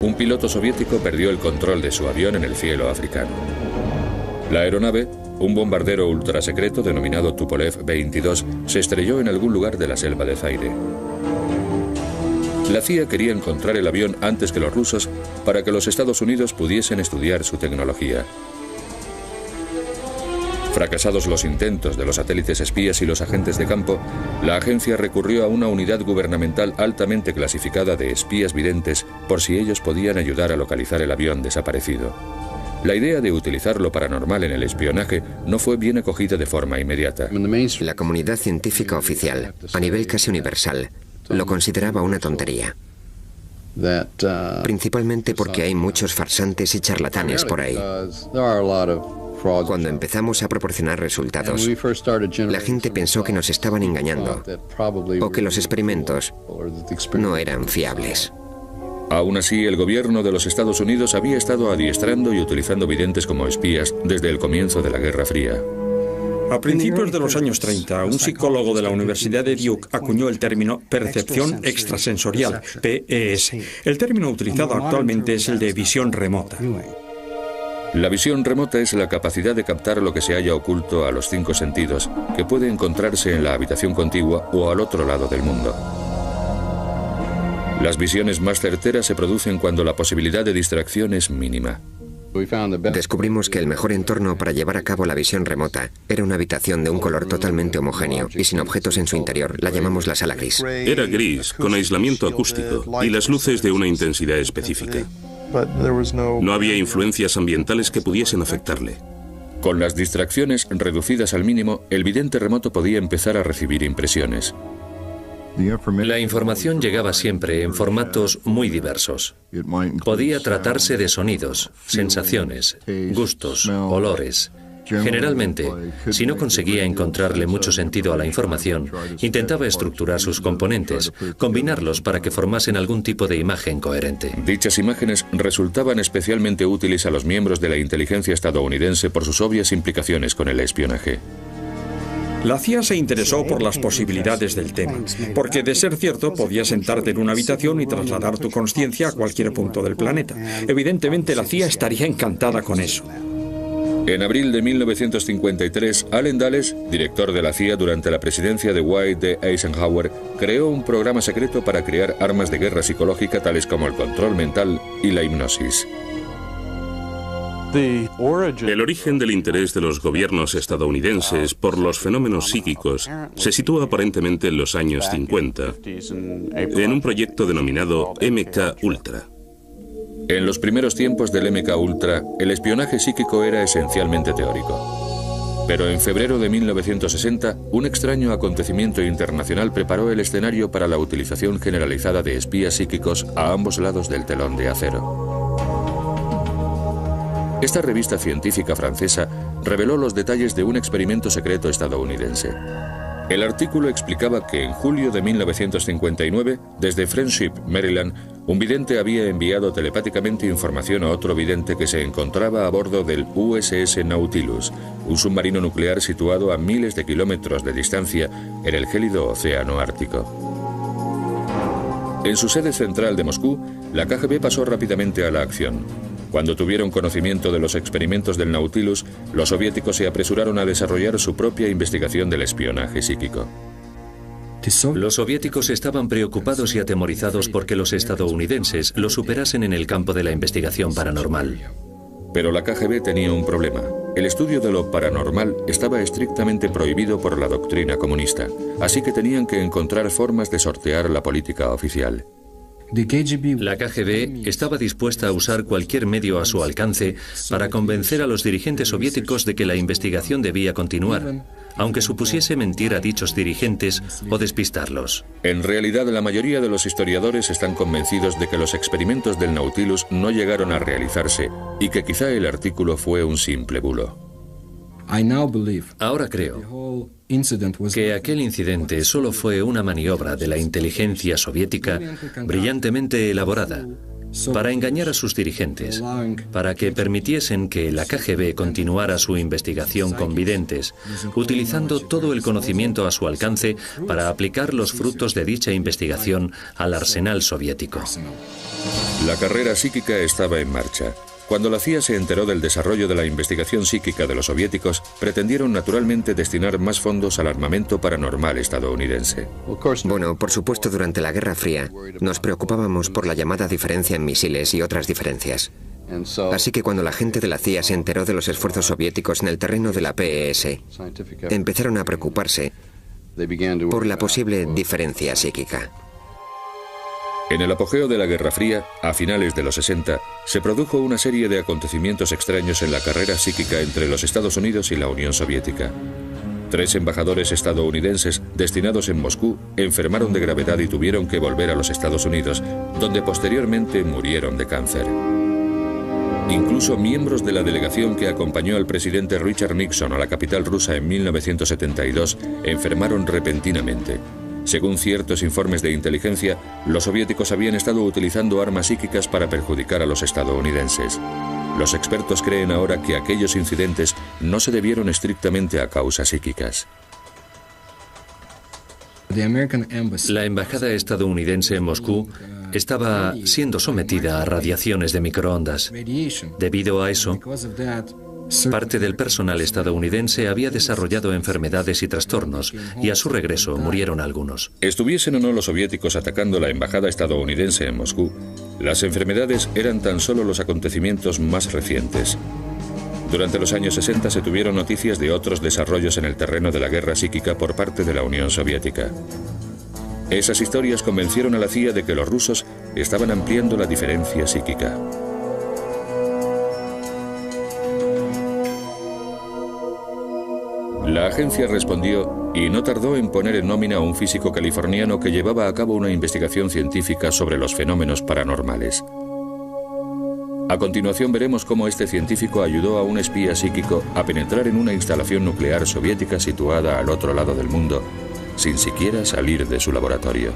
un piloto soviético perdió el control de su avión en el cielo africano. La aeronave, un bombardero ultrasecreto denominado Tupolev 22, se estrelló en algún lugar de la selva de Zaire. La CIA quería encontrar el avión antes que los rusos para que los Estados Unidos pudiesen estudiar su tecnología. Fracasados los intentos de los satélites espías y los agentes de campo, la agencia recurrió a una unidad gubernamental altamente clasificada de espías videntes por si ellos podían ayudar a localizar el avión desaparecido. La idea de utilizar lo paranormal en el espionaje no fue bien acogida de forma inmediata. La comunidad científica oficial, a nivel casi universal, lo consideraba una tontería. Principalmente porque hay muchos farsantes y charlatanes por ahí. Cuando empezamos a proporcionar resultados, la gente pensó que nos estaban engañando o que los experimentos no eran fiables. Aún así, el gobierno de los Estados Unidos había estado adiestrando y utilizando videntes como espías desde el comienzo de la Guerra Fría. A principios de los años 30, un psicólogo de la Universidad de Duke acuñó el término percepción extrasensorial, PES. El término utilizado actualmente es el de visión remota. La visión remota es la capacidad de captar lo que se halla oculto a los 5 sentidos, que puede encontrarse en la habitación contigua o al otro lado del mundo. Las visiones más certeras se producen cuando la posibilidad de distracción es mínima. Descubrimos que el mejor entorno para llevar a cabo la visión remota era una habitación de un color totalmente homogéneo y sin objetos en su interior. La llamamos la sala gris. Era gris, con aislamiento acústico y las luces de una intensidad específica. No había influencias ambientales que pudiesen afectarle. Con las distracciones reducidas al mínimo, el vidente remoto podía empezar a recibir impresiones. La información llegaba siempre en formatos muy diversos. Podía tratarse de sonidos, sensaciones, gustos, olores. Generalmente, si no conseguía encontrarle mucho sentido a la información, intentaba estructurar sus componentes, combinarlos para que formasen algún tipo de imagen coherente. Dichas imágenes resultaban especialmente útiles a los miembros de la inteligencia estadounidense por sus obvias implicaciones con el espionaje. La CIA se interesó por las posibilidades del tema, porque de ser cierto podías sentarte en una habitación y trasladar tu consciencia a cualquier punto del planeta. Evidentemente la CIA estaría encantada con eso. En abril de 1953, Allen Dulles, director de la CIA durante la presidencia de Dwight D. Eisenhower, creó un programa secreto para crear armas de guerra psicológica tales como el control mental y la hipnosis. El origen del interés de los gobiernos estadounidenses por los fenómenos psíquicos se sitúa aparentemente en los años 50, en un proyecto denominado MK Ultra. En los primeros tiempos del MK Ultra, el espionaje psíquico era esencialmente teórico. Pero en febrero de 1960, un extraño acontecimiento internacional preparó el escenario para la utilización generalizada de espías psíquicos a ambos lados del telón de acero. Esta revista científica francesa reveló los detalles de un experimento secreto estadounidense. El artículo explicaba que en julio de 1959, desde Friendship, Maryland, un vidente había enviado telepáticamente información a otro vidente que se encontraba a bordo del USS Nautilus, un submarino nuclear situado a miles de kilómetros de distancia en el gélido océano Ártico. En su sede central de Moscú, la KGB pasó rápidamente a la acción. Cuando tuvieron conocimiento de los experimentos del Nautilus, los soviéticos se apresuraron a desarrollar su propia investigación del espionaje psíquico. Los soviéticos estaban preocupados y atemorizados porque los estadounidenses lo superasen en el campo de la investigación paranormal. Pero la KGB tenía un problema. El estudio de lo paranormal estaba estrictamente prohibido por la doctrina comunista, así que tenían que encontrar formas de sortear la política oficial. La KGB estaba dispuesta a usar cualquier medio a su alcance para convencer a los dirigentes soviéticos de que la investigación debía continuar, aunque supusiese mentir a dichos dirigentes o despistarlos. En realidad, la mayoría de los historiadores están convencidos de que los experimentos del Nautilus no llegaron a realizarse y que quizá el artículo fue un simple bulo. Ahora creo que aquel incidente solo fue una maniobra de la inteligencia soviética brillantemente elaborada, para engañar a sus dirigentes, para que permitiesen que la KGB continuara su investigación con videntes, utilizando todo el conocimiento a su alcance para aplicar los frutos de dicha investigación al arsenal soviético. La carrera psíquica estaba en marcha. Cuando la CIA se enteró del desarrollo de la investigación psíquica de los soviéticos, pretendieron naturalmente destinar más fondos al armamento paranormal estadounidense. Bueno, por supuesto, durante la Guerra Fría nos preocupábamos por la llamada diferencia en misiles y otras diferencias. Así que cuando la gente de la CIA se enteró de los esfuerzos soviéticos en el terreno de la PES, empezaron a preocuparse por la posible diferencia psíquica. En el apogeo de la Guerra Fría, a finales de los 60, se produjo una serie de acontecimientos extraños en la carrera psíquica entre los Estados Unidos y la Unión Soviética. 3 embajadores estadounidenses destinados en Moscú enfermaron de gravedad y tuvieron que volver a los Estados Unidos, donde posteriormente murieron de cáncer. Incluso miembros de la delegación que acompañó al presidente Richard Nixon a la capital rusa en 1972 enfermaron repentinamente. Según ciertos informes de inteligencia, los soviéticos habían estado utilizando armas psíquicas para perjudicar a los estadounidenses. Los expertos creen ahora que aquellos incidentes no se debieron estrictamente a causas psíquicas. La embajada estadounidense en Moscú estaba siendo sometida a radiaciones de microondas. Debido a eso, parte del personal estadounidense había desarrollado enfermedades y trastornos, y a su regreso murieron algunos. Estuviesen o no los soviéticos atacando la embajada estadounidense en Moscú, las enfermedades eran tan solo los acontecimientos más recientes. Durante los años 60 se tuvieron noticias de otros desarrollos en el terreno de la guerra psíquica por parte de la Unión Soviética. Esas historias convencieron a la CIA de que los rusos estaban ampliando la diferencia psíquica. La agencia respondió y no tardó en poner en nómina a un físico californiano que llevaba a cabo una investigación científica sobre los fenómenos paranormales. A continuación veremos cómo este científico ayudó a un espía psíquico a penetrar en una instalación nuclear soviética situada al otro lado del mundo, sin siquiera salir de su laboratorio.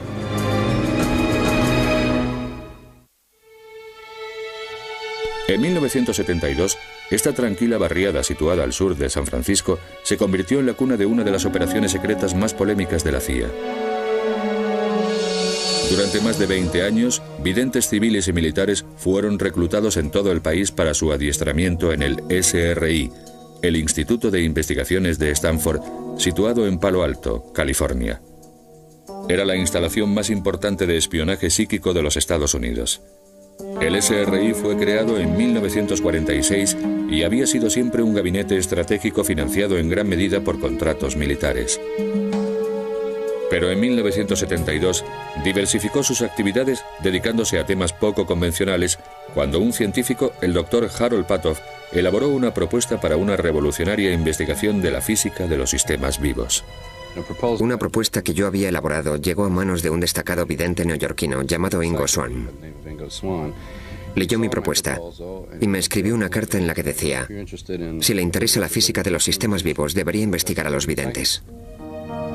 En 1972, esta tranquila barriada situada al sur de San Francisco se convirtió en la cuna de una de las operaciones secretas más polémicas de la CIA. Durante más de 20 años, videntes civiles y militares fueron reclutados en todo el país para su adiestramiento en el SRI, el Instituto de Investigaciones de Stanford, situado en Palo Alto, California. Era la instalación más importante de espionaje psíquico de los Estados Unidos. El SRI fue creado en 1946 y había sido siempre un gabinete estratégico financiado en gran medida por contratos militares. Pero en 1972 diversificó sus actividades dedicándose a temas poco convencionales cuando un científico, el Dr. Harold Patoff, elaboró una propuesta para una revolucionaria investigación de la física de los sistemas vivos. Una propuesta que yo había elaborado llegó a manos de un destacado vidente neoyorquino llamado Ingo Swann. Leyó mi propuesta y me escribió una carta en la que decía: si le interesa la física de los sistemas vivos, debería investigar a los videntes.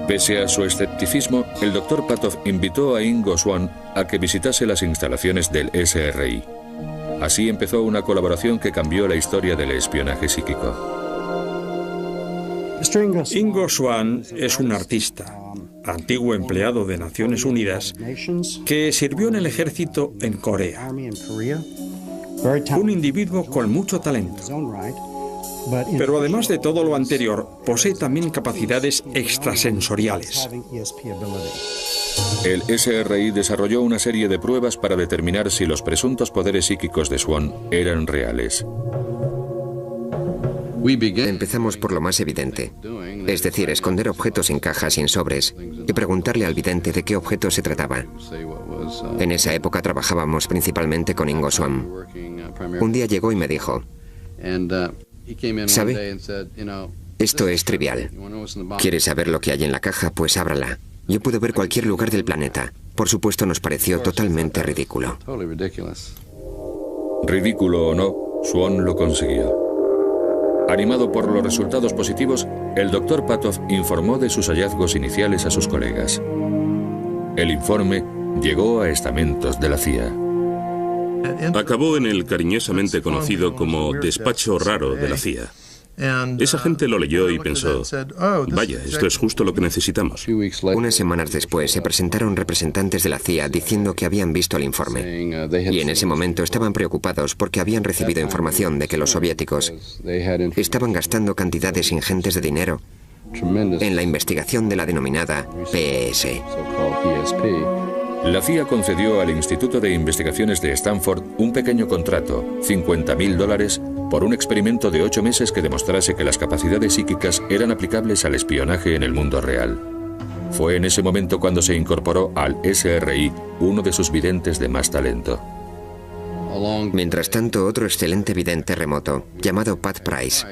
Pese a su escepticismo, el Dr. Patoff invitó a Ingo Swann a que visitase las instalaciones del SRI. Así empezó una colaboración que cambió la historia del espionaje psíquico. Ingo Swann es un artista, antiguo empleado de Naciones Unidas, que sirvió en el ejército en Corea. Un individuo con mucho talento. Pero además de todo lo anterior, posee también capacidades extrasensoriales. El SRI desarrolló una serie de pruebas para determinar si los presuntos poderes psíquicos de Swann eran reales. Empezamos por lo más evidente, es decir, esconder objetos en cajas y en sobres y preguntarle al vidente de qué objeto se trataba. En esa época trabajábamos principalmente con Ingo Swann. Un día llegó y me dijo: ¿sabe? Esto es trivial. ¿Quiere saber lo que hay en la caja? Pues ábrala. Yo puedo ver cualquier lugar del planeta. Por supuesto, nos pareció totalmente ridículo. Ridículo o no, Swann lo consiguió. Animado por los resultados positivos, el Dr. Patoff informó de sus hallazgos iniciales a sus colegas. El informe llegó a estamentos de la CIA. Acabó en el cariñosamente conocido como despacho raro de la CIA. Esa gente lo leyó y pensó, vaya, esto es justo lo que necesitamos. Unas semanas después se presentaron representantes de la CIA diciendo que habían visto el informe. Y en ese momento estaban preocupados porque habían recibido información de que los soviéticos estaban gastando cantidades ingentes de dinero en la investigación de la denominada PES. La CIA concedió al Instituto de Investigaciones de Stanford un pequeño contrato, $50.000, por un experimento de 8 meses que demostrase que las capacidades psíquicas eran aplicables al espionaje en el mundo real. Fue en ese momento cuando se incorporó al SRI uno de sus videntes de más talento. Mientras tanto, otro excelente vidente remoto, llamado Pat Price,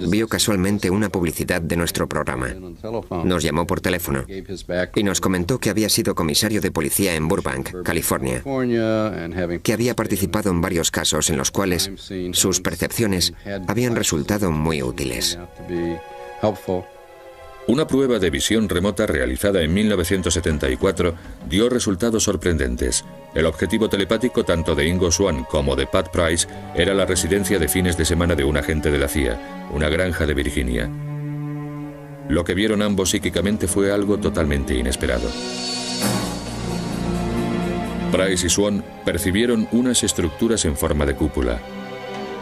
vio casualmente una publicidad de nuestro programa. Nos llamó por teléfono y nos comentó que había sido comisario de policía en Burbank, California, que había participado en varios casos en los cuales sus percepciones habían resultado muy útiles. Una prueba de visión remota realizada en 1974 dio resultados sorprendentes. El objetivo telepático tanto de Ingo Swann como de Pat Price era la residencia de fines de semana de un agente de la CIA, una granja de Virginia. Lo que vieron ambos psíquicamente fue algo totalmente inesperado. Price y Swann percibieron unas estructuras en forma de cúpula.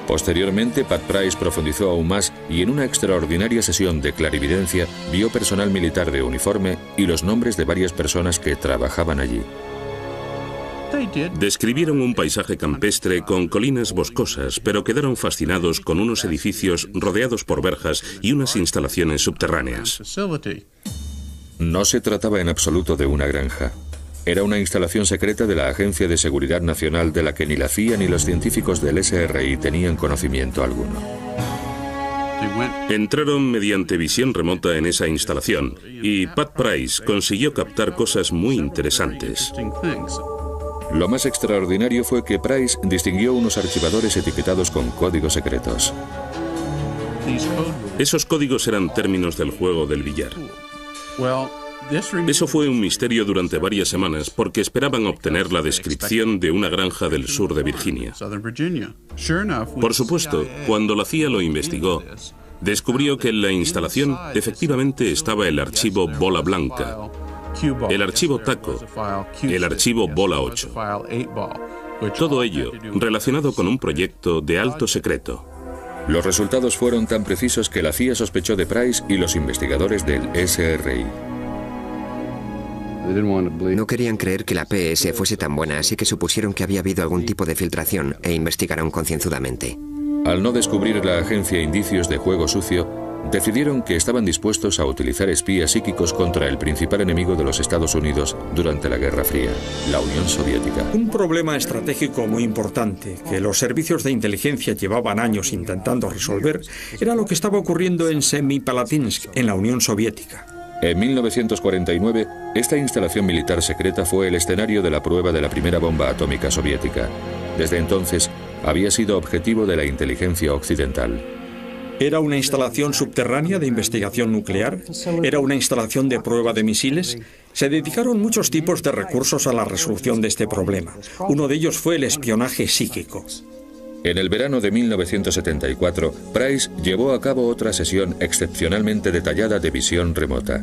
Posteriormente, Pat Price profundizó aún más y en una extraordinaria sesión de clarividencia vio personal militar de uniforme y los nombres de varias personas que trabajaban allí. Describieron un paisaje campestre con colinas boscosas, pero quedaron fascinados con unos edificios rodeados por verjas y unas instalaciones subterráneas. No se trataba en absoluto de una granja. Era una instalación secreta de la Agencia de Seguridad Nacional de la que ni la CIA ni los científicos del SRI tenían conocimiento alguno. Entraron mediante visión remota en esa instalación y Pat Price consiguió captar cosas muy interesantes. Lo más extraordinario fue que Price distinguió unos archivadores etiquetados con códigos secretos. Esos códigos eran términos del juego del billar. Eso fue un misterio durante varias semanas porque esperaban obtener la descripción de una granja del sur de Virginia. Por supuesto, cuando la CIA lo investigó, descubrió que en la instalación efectivamente estaba el archivo Bola Blanca, el archivo Taco, el archivo Bola 8. Todo ello relacionado con un proyecto de alto secreto. Los resultados fueron tan precisos que la CIA sospechó de Price y los investigadores del SRI. No querían creer que la PES fuese tan buena, así que supusieron que había habido algún tipo de filtración e investigaron concienzudamente. Al no descubrir la agencia indicios de juego sucio, decidieron que estaban dispuestos a utilizar espías psíquicos contra el principal enemigo de los Estados Unidos durante la Guerra Fría, la Unión Soviética. Un problema estratégico muy importante que los servicios de inteligencia llevaban años intentando resolver era lo que estaba ocurriendo en Semipalatinsk, en la Unión Soviética. En 1949, esta instalación militar secreta fue el escenario de la prueba de la primera bomba atómica soviética. Desde entonces, había sido objetivo de la inteligencia occidental. ¿Era una instalación subterránea de investigación nuclear? ¿Era una instalación de prueba de misiles? Se dedicaron muchos tipos de recursos a la resolución de este problema. Uno de ellos fue el espionaje psíquico. En el verano de 1974, Price llevó a cabo otra sesión excepcionalmente detallada de visión remota.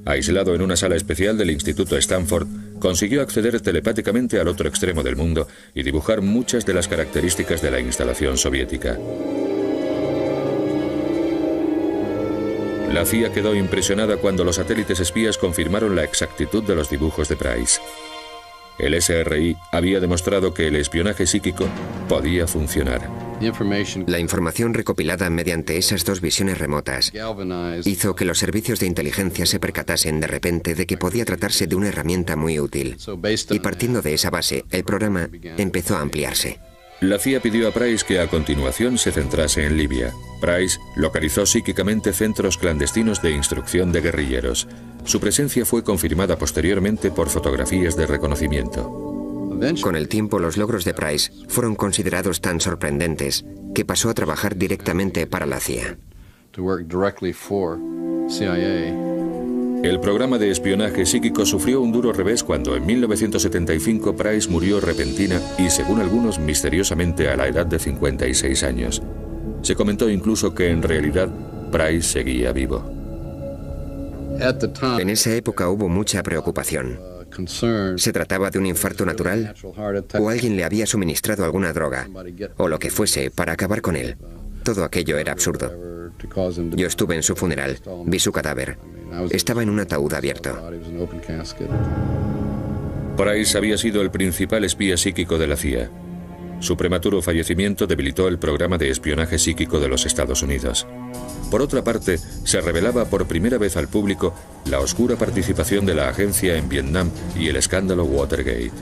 Aislado en una sala especial del Instituto Stanford, consiguió acceder telepáticamente al otro extremo del mundo y dibujar muchas de las características de la instalación soviética. La CIA quedó impresionada cuando los satélites espías confirmaron la exactitud de los dibujos de Price. El SRI había demostrado que el espionaje psíquico podía funcionar. La información recopilada mediante esas dos visiones remotas hizo que los servicios de inteligencia se percatasen de repente de que podía tratarse de una herramienta muy útil. Y partiendo de esa base, el programa empezó a ampliarse. La CIA pidió a Price que a continuación se centrase en Libia. Price localizó psíquicamente centros clandestinos de instrucción de guerrilleros. Su presencia fue confirmada posteriormente por fotografías de reconocimiento. Con el tiempo, los logros de Price fueron considerados tan sorprendentes que pasó a trabajar directamente para la CIA. El programa de espionaje psíquico sufrió un duro revés cuando en 1975 Price murió repentina y, según algunos, misteriosamente a la edad de 56 años. Se comentó incluso que en realidad Price seguía vivo. En esa época hubo mucha preocupación. ¿Se trataba de un infarto natural? ¿O alguien le había suministrado alguna droga? O lo que fuese para acabar con él. Todo aquello era absurdo. Yo estuve en su funeral, vi su cadáver. Estaba en un ataúd abierto. Price había sido el principal espía psíquico de la CIA. Su prematuro fallecimiento debilitó el programa de espionaje psíquico de los Estados Unidos. Por otra parte, se revelaba por primera vez al público la oscura participación de la agencia en Vietnam y el escándalo Watergate.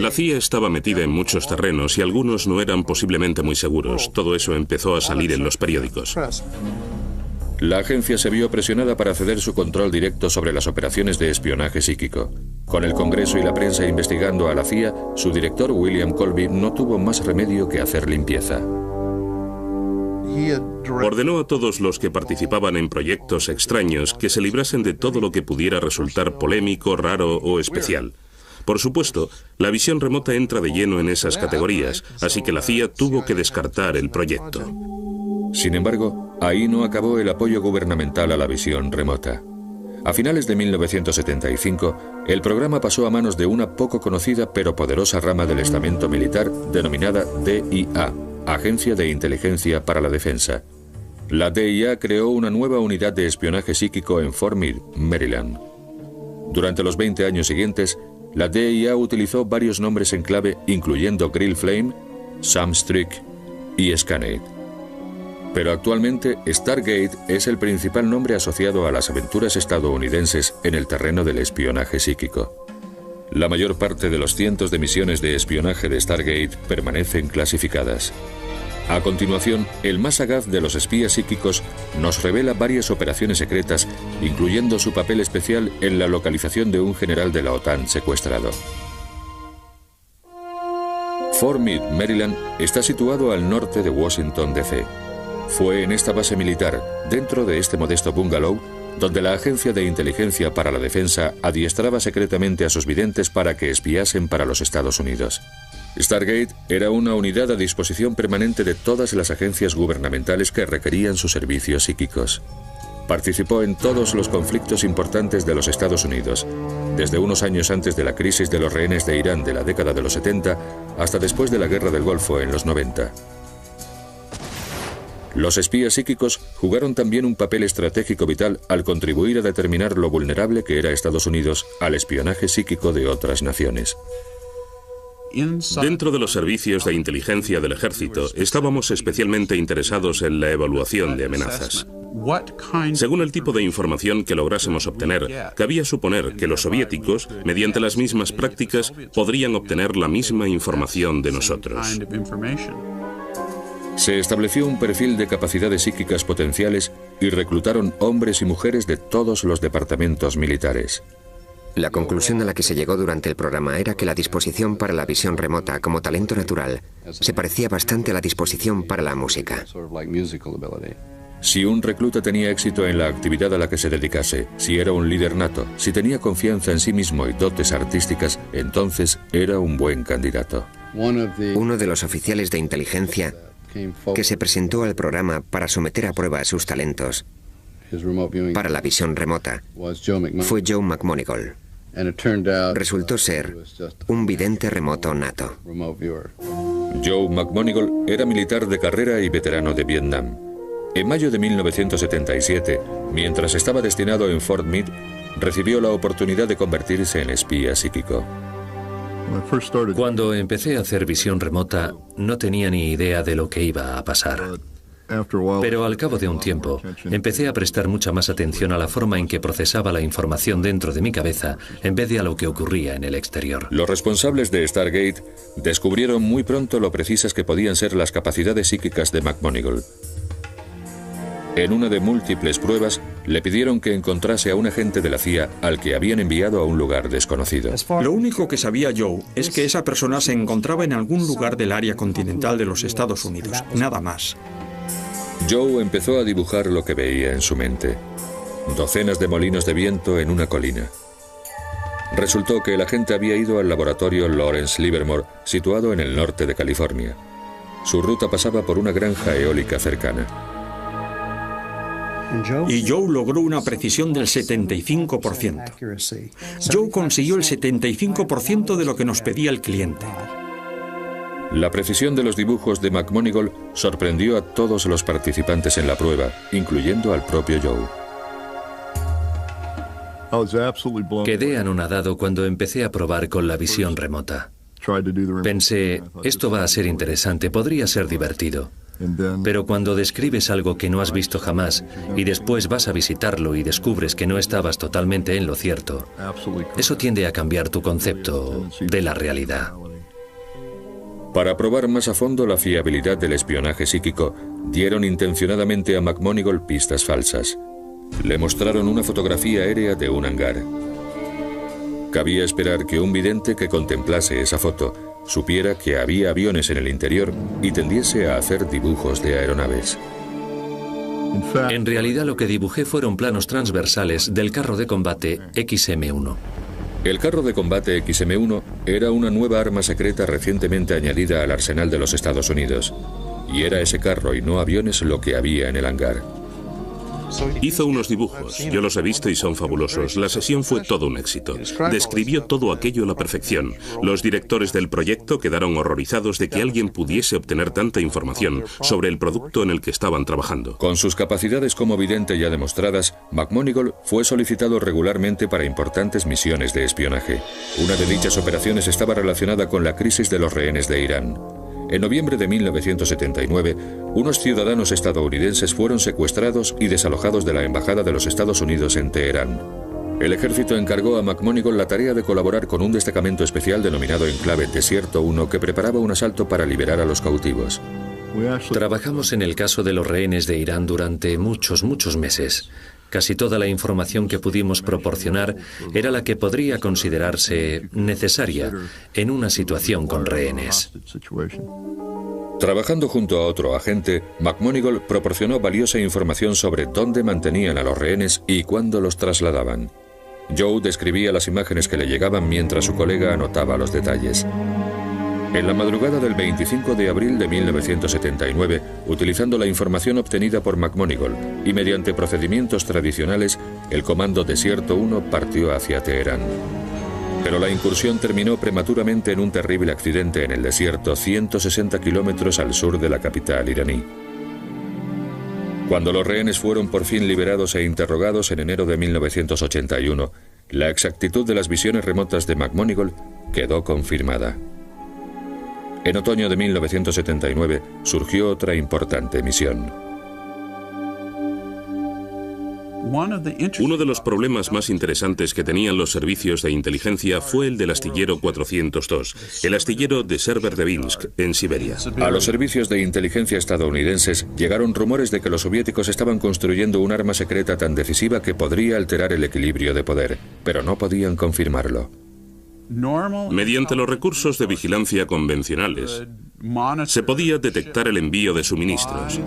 La CIA estaba metida en muchos terrenos y algunos no eran posiblemente muy seguros. Todo eso empezó a salir en los periódicos. La agencia se vio presionada para ceder su control directo sobre las operaciones de espionaje psíquico. Con el Congreso y la prensa investigando a la CIA, su director William Colby no tuvo más remedio que hacer limpieza. Ordenó a todos los que participaban en proyectos extraños que se librasen de todo lo que pudiera resultar polémico, raro o especial. Por supuesto, la visión remota entra de lleno en esas categorías, así que la CIA tuvo que descartar el proyecto. Sin embargo, ahí no acabó el apoyo gubernamental a la visión remota. A finales de 1975, el programa pasó a manos de una poco conocida pero poderosa rama del estamento militar denominada DIA, Agencia de Inteligencia para la Defensa. La DIA creó una nueva unidad de espionaje psíquico en Fort Meade, Maryland. Durante los 20 años siguientes, la DIA utilizó varios nombres en clave, incluyendo Grill Flame, Sam Strick y Scanate. Pero actualmente Stargate es el principal nombre asociado a las aventuras estadounidenses en el terreno del espionaje psíquico. La mayor parte de los cientos de misiones de espionaje de Stargate permanecen clasificadas. A continuación, el más sagaz de los espías psíquicos nos revela varias operaciones secretas, incluyendo su papel especial en la localización de un general de la OTAN secuestrado. Fort Meade, Maryland, está situado al norte de Washington, D.C. Fue en esta base militar, dentro de este modesto bungalow, donde la Agencia de Inteligencia para la Defensa adiestraba secretamente a sus videntes para que espiasen para los Estados Unidos. Stargate era una unidad a disposición permanente de todas las agencias gubernamentales que requerían sus servicios psíquicos. Participó en todos los conflictos importantes de los Estados Unidos, desde unos años antes de la crisis de los rehenes de Irán de la década de los 70 hasta después de la Guerra del Golfo en los 90. Los espías psíquicos jugaron también un papel estratégico vital al contribuir a determinar lo vulnerable que era Estados Unidos al espionaje psíquico de otras naciones. Dentro de los servicios de inteligencia del ejército, estábamos especialmente interesados en la evaluación de amenazas. Según el tipo de información que lográsemos obtener, cabía suponer que los soviéticos, mediante las mismas prácticas, podrían obtener la misma información de nosotros. Se estableció un perfil de capacidades psíquicas potenciales y reclutaron hombres y mujeres de todos los departamentos militares. La conclusión a la que se llegó durante el programa era que la disposición para la visión remota como talento natural se parecía bastante a la disposición para la música. Si un recluta tenía éxito en la actividad a la que se dedicase, si era un líder nato, si tenía confianza en sí mismo y dotes artísticas, entonces era un buen candidato. Uno de los oficiales de inteligencia que se presentó al programa para someter a prueba sus talentos para la visión remota fue Joe McMoneagle. Resultó ser un vidente remoto nato. Joe McMoneagle era militar de carrera y veterano de Vietnam. En mayo de 1977, mientras estaba destinado en Fort Meade, recibió la oportunidad de convertirse en espía psíquico. Cuando empecé a hacer visión remota, no tenía ni idea de lo que iba a pasar. Pero al cabo de un tiempo, empecé a prestar mucha más atención a la forma en que procesaba la información dentro de mi cabeza en vez de a lo que ocurría en el exterior. Los responsables de Stargate descubrieron muy pronto lo precisas que podían ser las capacidades psíquicas de McMoneagle. En una de múltiples pruebas, le pidieron que encontrase a un agente de la CIA al que habían enviado a un lugar desconocido. Lo único que sabía Joe es que esa persona se encontraba en algún lugar del área continental de los Estados Unidos, nada más. Joe empezó a dibujar lo que veía en su mente. docenas de molinos de viento en una colina. Resultó que el agente había ido al laboratorio Lawrence Livermore, situado en el norte de California. Su ruta pasaba por una granja eólica cercana. Y Joe logró una precisión del 75%. Joe consiguió el 75% de lo que nos pedía el cliente. La precisión de los dibujos de McMonigle sorprendió a todos los participantes en la prueba, incluyendo al propio Joe. Quedé anonadado cuando empecé a probar con la visión remota. Pensé, esto va a ser interesante, podría ser divertido. Pero cuando describes algo que no has visto jamás y después vas a visitarlo y descubres que no estabas totalmente en lo cierto, eso tiende a cambiar tu concepto de la realidad. Para probar más a fondo la fiabilidad del espionaje psíquico, dieron intencionadamente a McMonigle pistas falsas. Le mostraron una fotografía aérea de un hangar. Cabía esperar que un vidente que contemplase esa foto supiera que había aviones en el interior y tendiese a hacer dibujos de aeronaves. En realidad lo que dibujé fueron planos transversales del carro de combate XM-1. El carro de combate XM-1 era una nueva arma secreta recientemente añadida al arsenal de los Estados Unidos. Y era ese carro y no aviones lo que había en el hangar. Hizo unos dibujos, yo los he visto y son fabulosos. La sesión fue todo un éxito. Describió todo aquello a la perfección. Los directores del proyecto quedaron horrorizados de que alguien pudiese obtener tanta información sobre el producto en el que estaban trabajando. Con sus capacidades como vidente ya demostradas, McMonigle fue solicitado regularmente para importantes misiones de espionaje. Una de dichas operaciones estaba relacionada con la crisis de los rehenes de Irán. En noviembre de 1979, unos ciudadanos estadounidenses fueron secuestrados y desalojados de la Embajada de los Estados Unidos en Teherán. El ejército encargó a McMonigle la tarea de colaborar con un destacamento especial denominado Enclave Desierto 1 que preparaba un asalto para liberar a los cautivos. Trabajamos en el caso de los rehenes de Irán durante muchos meses. Casi toda la información que pudimos proporcionar era la que podría considerarse necesaria en una situación con rehenes. Trabajando junto a otro agente, McMonigle proporcionó valiosa información sobre dónde mantenían a los rehenes y cuándo los trasladaban. Joe describía las imágenes que le llegaban mientras su colega anotaba los detalles. En la madrugada del 25 de abril de 1979, utilizando la información obtenida por McMonigle y mediante procedimientos tradicionales, el Comando Desierto 1 partió hacia Teherán. Pero la incursión terminó prematuramente en un terrible accidente en el desierto, 160 kilómetros al sur de la capital iraní. Cuando los rehenes fueron por fin liberados e interrogados en enero de 1981, la exactitud de las visiones remotas de McMonigle quedó confirmada. En otoño de 1979 surgió otra importante misión. Uno de los problemas más interesantes que tenían los servicios de inteligencia fue el del astillero 402, el astillero de Severodvinsk, en Siberia. A los servicios de inteligencia estadounidenses llegaron rumores de que los soviéticos estaban construyendo un arma secreta tan decisiva que podría alterar el equilibrio de poder, pero no podían confirmarlo. Mediante los recursos de vigilancia convencionales, se podía detectar el envío de suministros,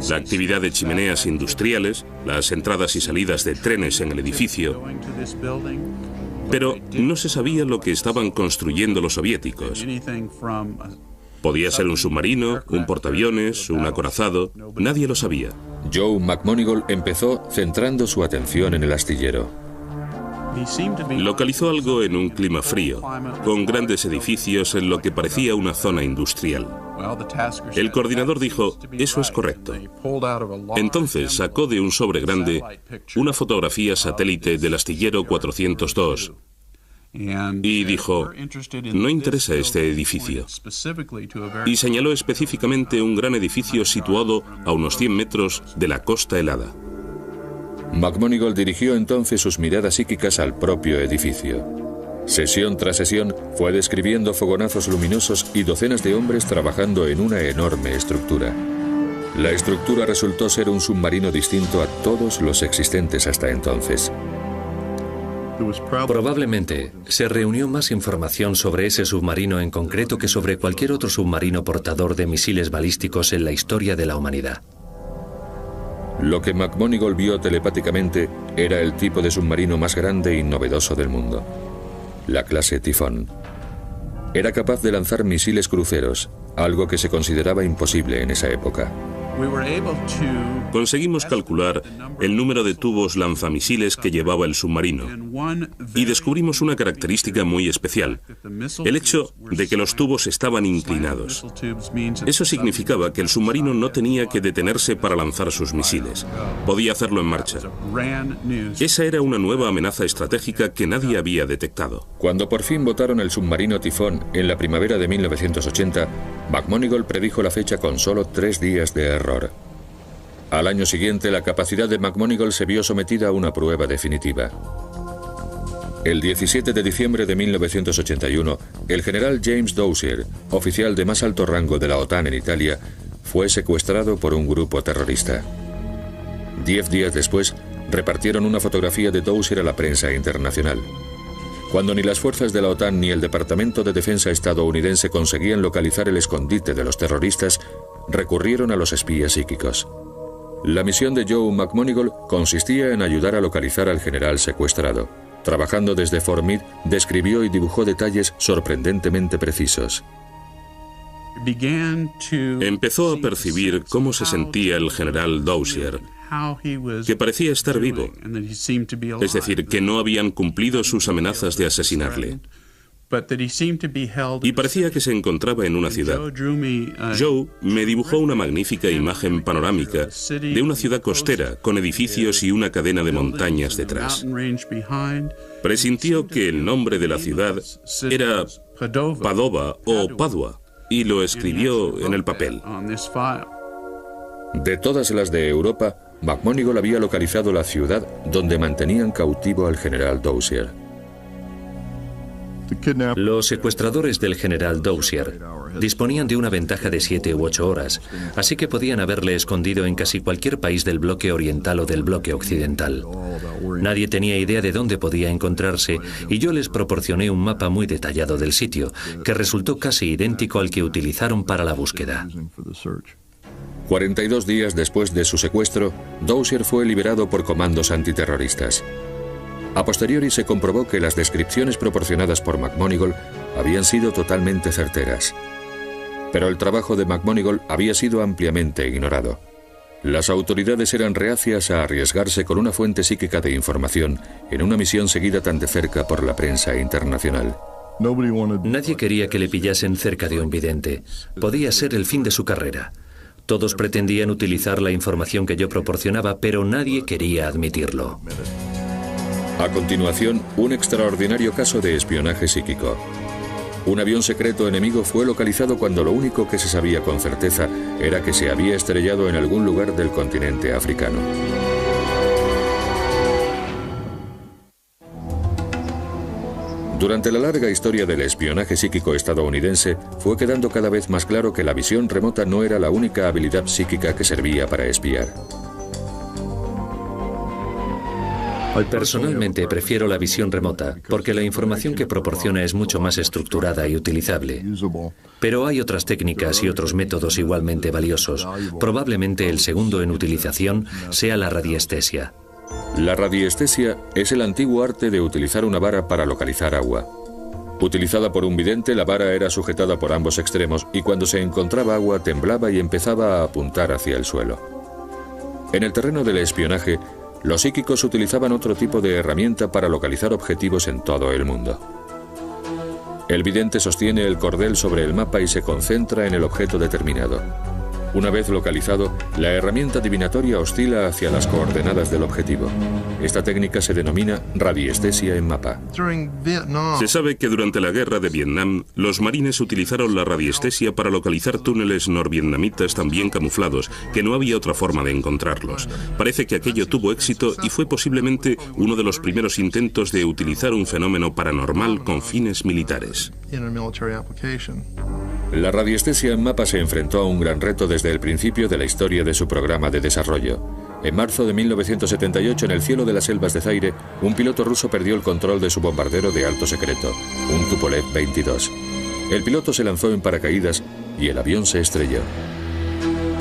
la actividad de chimeneas industriales, las entradas y salidas de trenes en el edificio, pero no se sabía lo que estaban construyendo los soviéticos. Podía ser un submarino, un portaaviones, un acorazado, nadie lo sabía. Joe McMonigle empezó centrando su atención en el astillero. Localizó algo en un clima frío, con grandes edificios en lo que parecía una zona industrial. El coordinador dijo, eso es correcto. Entonces sacó de un sobre grande una fotografía satélite del astillero 402 y dijo, no interesa este edificio. Y señaló específicamente un gran edificio situado a unos 100 metros de la costa helada. McMonigle dirigió entonces sus miradas psíquicas al propio edificio. Sesión tras sesión fue describiendo fogonazos luminosos y docenas de hombres trabajando en una enorme estructura. La estructura resultó ser un submarino distinto a todos los existentes hasta entonces. Probablemente se reunió más información sobre ese submarino en concreto que sobre cualquier otro submarino portador de misiles balísticos en la historia de la humanidad. Lo que McMonigle vio telepáticamente era el tipo de submarino más grande y novedoso del mundo, la clase Tifón. Era capaz de lanzar misiles cruceros, algo que se consideraba imposible en esa época. Conseguimos calcular el número de tubos lanzamisiles que llevaba el submarino y descubrimos una característica muy especial, el hecho de que los tubos estaban inclinados. Eso significaba que el submarino no tenía que detenerse para lanzar sus misiles, podía hacerlo en marcha. Esa era una nueva amenaza estratégica que nadie había detectado. Cuando por fin botaron el submarino Tifón en la primavera de 1980, McMonigle predijo la fecha con solo 3 días de error. Al año siguiente, la capacidad de McMonigle se vio sometida a una prueba definitiva. El 17 de diciembre de 1981, el general James Dozier, oficial de más alto rango de la OTAN en Italia, fue secuestrado por un grupo terrorista. 10 días después, repartieron una fotografía de Dozier a la prensa internacional. Cuando ni las fuerzas de la OTAN ni el Departamento de Defensa estadounidense conseguían localizar el escondite de los terroristas, recurrieron a los espías psíquicos. La misión de Joe McMonigle consistía en ayudar a localizar al general secuestrado. Trabajando desde Fort Meade, describió y dibujó detalles sorprendentemente precisos. Empezó a percibir cómo se sentía el general Dozier, que parecía estar vivo, es decir, que no habían cumplido sus amenazas de asesinarle. Y parecía que se encontraba en una ciudad. Joe me dibujó una magnífica imagen panorámica de una ciudad costera con edificios y una cadena de montañas detrás. Presintió que el nombre de la ciudad era Padova o Padua y lo escribió en el papel. De todas las de Europa, McMonigle había localizado la ciudad donde mantenían cautivo al general Dozier. Los secuestradores del general Dozier disponían de una ventaja de 7 u 8 horas, así que podían haberle escondido en casi cualquier país del bloque oriental o del bloque occidental. Nadie tenía idea de dónde podía encontrarse y yo les proporcioné un mapa muy detallado del sitio, que resultó casi idéntico al que utilizaron para la búsqueda. 42 días después de su secuestro, Dozier fue liberado por comandos antiterroristas. A posteriori se comprobó que las descripciones proporcionadas por McMonigle habían sido totalmente certeras. Pero el trabajo de McMonigle había sido ampliamente ignorado. Las autoridades eran reacias a arriesgarse con una fuente psíquica de información en una misión seguida tan de cerca por la prensa internacional. Nadie quería que le pillasen cerca de un vidente. Podía ser el fin de su carrera. Todos pretendían utilizar la información que yo proporcionaba, pero nadie quería admitirlo. A continuación, un extraordinario caso de espionaje psíquico. Un avión secreto enemigo fue localizado cuando lo único que se sabía con certeza era que se había estrellado en algún lugar del continente africano. Durante la larga historia del espionaje psíquico estadounidense, fue quedando cada vez más claro que la visión remota no era la única habilidad psíquica que servía para espiar. Personalmente prefiero la visión remota porque la información que proporciona es mucho más estructurada y utilizable. Pero hay otras técnicas y otros métodos igualmente valiosos. Probablemente el segundo en utilización sea la radiestesia. La radiestesia es el antiguo arte de utilizar una vara para localizar agua. Utilizada por un vidente, la vara era sujetada por ambos extremos y cuando se encontraba agua temblaba y empezaba a apuntar hacia el suelo. En el terreno del espionaje, los psíquicos utilizaban otro tipo de herramienta para localizar objetivos en todo el mundo. El vidente sostiene el cordel sobre el mapa y se concentra en el objeto determinado. Una vez localizado, la herramienta divinatoria oscila hacia las coordenadas del objetivo. Esta técnica se denomina radiestesia en mapa. Se sabe que durante la guerra de Vietnam, los marines utilizaron la radiestesia para localizar túneles norvietnamitas tan bien camuflados que no había otra forma de encontrarlos. Parece que aquello tuvo éxito y fue posiblemente uno de los primeros intentos de utilizar un fenómeno paranormal con fines militares. La radiestesia en mapa se enfrentó a un gran reto desde el principio de la historia de su programa de desarrollo. En marzo de 1978, en el cielo de las selvas de Zaire, un piloto ruso perdió el control de su bombardero de alto secreto, un Tupolev 22. El piloto se lanzó en paracaídas y el avión se estrelló.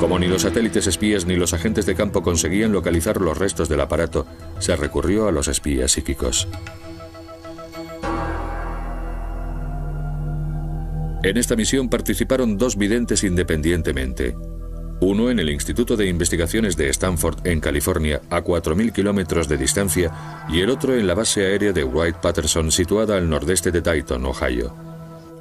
Como ni los satélites espías ni los agentes de campo conseguían localizar los restos del aparato, se recurrió a los espías psíquicos. En esta misión participaron 2 videntes independientemente. Uno en el Instituto de Investigaciones de Stanford, en California, a 4.000 kilómetros de distancia, y el otro en la base aérea de Wright-Patterson, situada al nordeste de Dayton, Ohio.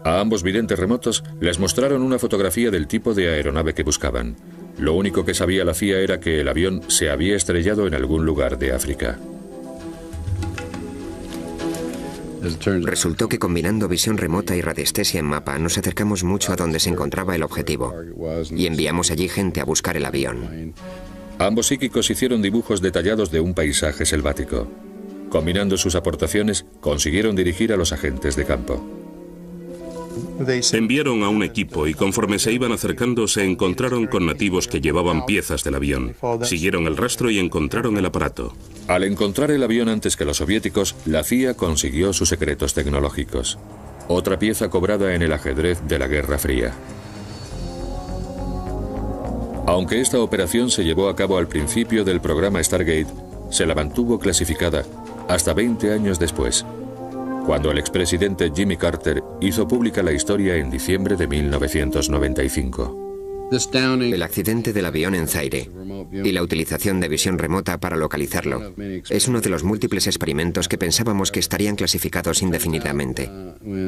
A ambos videntes remotos les mostraron una fotografía del tipo de aeronave que buscaban. Lo único que sabía la CIA era que el avión se había estrellado en algún lugar de África. Resultó que combinando visión remota y radiestesia en mapa nos acercamos mucho a donde se encontraba el objetivo y enviamos allí gente a buscar el avión. Ambos psíquicos hicieron dibujos detallados de un paisaje selvático. Combinando sus aportaciones, consiguieron dirigir a los agentes de campo. Enviaron a un equipo y conforme se iban acercando se encontraron con nativos que llevaban piezas del avión. Siguieron el rastro y encontraron el aparato. Al encontrar el avión antes que los soviéticos, la CIA consiguió sus secretos tecnológicos. Otra pieza cobrada en el ajedrez de la Guerra Fría. Aunque esta operación se llevó a cabo al principio del programa Stargate, se la mantuvo clasificada hasta 20 años después, cuando el expresidente Jimmy Carter hizo pública la historia en diciembre de 1995. El accidente del avión en Zaire y la utilización de visión remota para localizarlo es uno de los múltiples experimentos que pensábamos que estarían clasificados indefinidamente.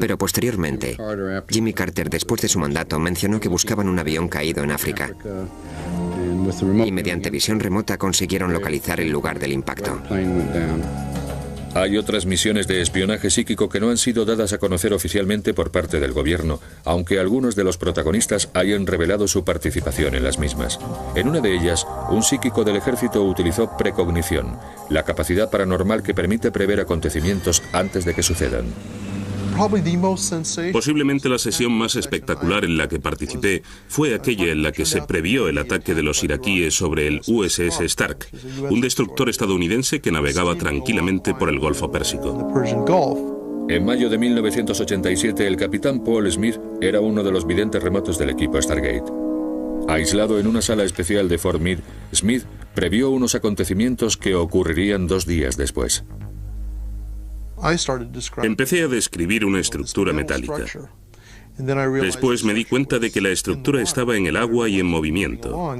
Pero posteriormente, Jimmy Carter, después de su mandato, mencionó que buscaban un avión caído en África. Y mediante visión remota consiguieron localizar el lugar del impacto. Hay otras misiones de espionaje psíquico que no han sido dadas a conocer oficialmente por parte del gobierno, aunque algunos de los protagonistas hayan revelado su participación en las mismas. En una de ellas, un psíquico del ejército utilizó precognición, la capacidad paranormal que permite prever acontecimientos antes de que sucedan. Posiblemente la sesión más espectacular en la que participé fue aquella en la que se previó el ataque de los iraquíes sobre el USS Stark, un destructor estadounidense que navegaba tranquilamente por el Golfo Pérsico. En mayo de 1987, el capitán Paul Smith era uno de los videntes remotos del equipo Stargate. Aislado en una sala especial de Fort Meade, Smith previó unos acontecimientos que ocurrirían 2 días después. Empecé a describir una estructura metálica. Después me di cuenta de que la estructura estaba en el agua y en movimiento.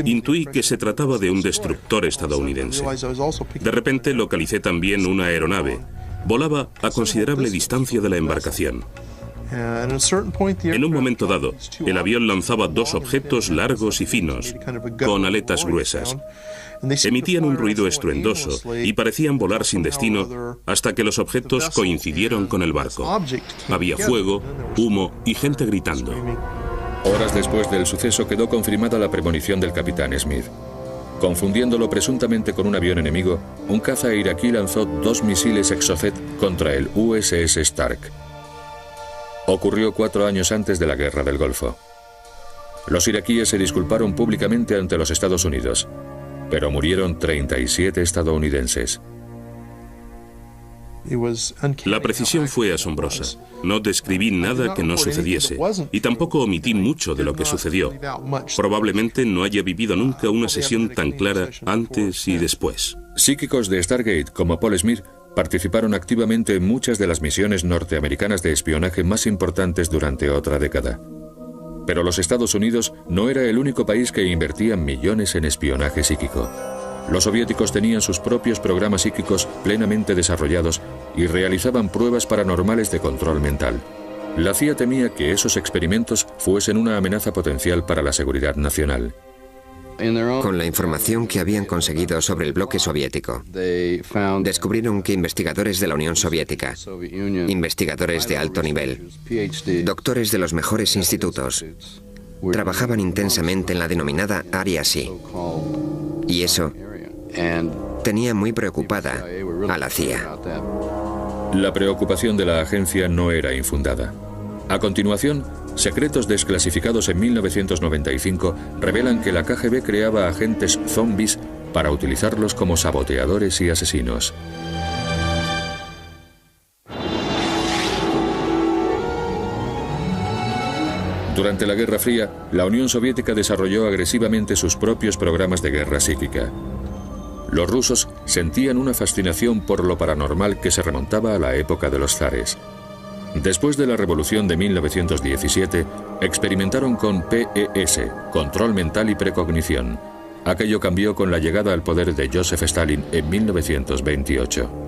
Intuí que se trataba de un destructor estadounidense. De repente localicé también una aeronave. Volaba a considerable distancia de la embarcación. En un momento dado, el avión lanzaba 2 objetos largos y finos, con aletas gruesas. Emitían un ruido estruendoso y parecían volar sin destino hasta que los objetos coincidieron con el barco. Había fuego, humo y gente gritando. Horas después del suceso quedó confirmada la premonición del capitán Smith. Confundiéndolo presuntamente con un avión enemigo, un caza iraquí lanzó 2 misiles Exocet contra el USS Stark. Ocurrió 4 años antes de la Guerra del Golfo. Los iraquíes se disculparon públicamente ante los Estados Unidos, pero murieron 37 estadounidenses. La precisión fue asombrosa. No describí nada que no sucediese y tampoco omití mucho de lo que sucedió. Probablemente no haya vivido nunca una sesión tan clara antes y después. Psíquicos de Stargate como Paul Smith participaron activamente en muchas de las misiones norteamericanas de espionaje más importantes durante otra década. Pero los Estados Unidos no era el único país que invertía millones en espionaje psíquico. Los soviéticos tenían sus propios programas psíquicos plenamente desarrollados y realizaban pruebas paranormales de control mental. La CIA temía que esos experimentos fuesen una amenaza potencial para la seguridad nacional. Con la información que habían conseguido sobre el bloque soviético, descubrieron que investigadores de la Unión Soviética, investigadores de alto nivel, doctores de los mejores institutos, trabajaban intensamente en la denominada Área Sí. Y eso tenía muy preocupada a la CIA. La preocupación de la agencia no era infundada. A continuación, secretos desclasificados en 1995 revelan que la KGB creaba agentes zombies para utilizarlos como saboteadores y asesinos. Durante la Guerra Fría, la Unión Soviética desarrolló agresivamente sus propios programas de guerra psíquica. Los rusos sentían una fascinación por lo paranormal que se remontaba a la época de los zares. Después de la Revolución de 1917, experimentaron con PES, control mental y precognición. Aquello cambió con la llegada al poder de Joseph Stalin en 1928.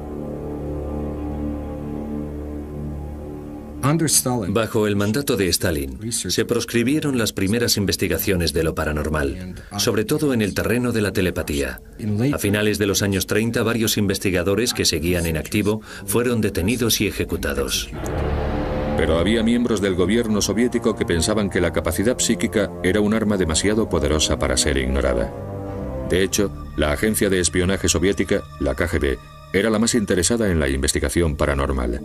Bajo el mandato de Stalin, se proscribieron las primeras investigaciones de lo paranormal, sobre todo en el terreno de la telepatía. A finales de los años 30, varios investigadores que seguían en activo fueron detenidos y ejecutados. Pero había miembros del gobierno soviético que pensaban que la capacidad psíquica era un arma demasiado poderosa para ser ignorada. De hecho, la agencia de espionaje soviética, la KGB, era la más interesada en la investigación paranormal.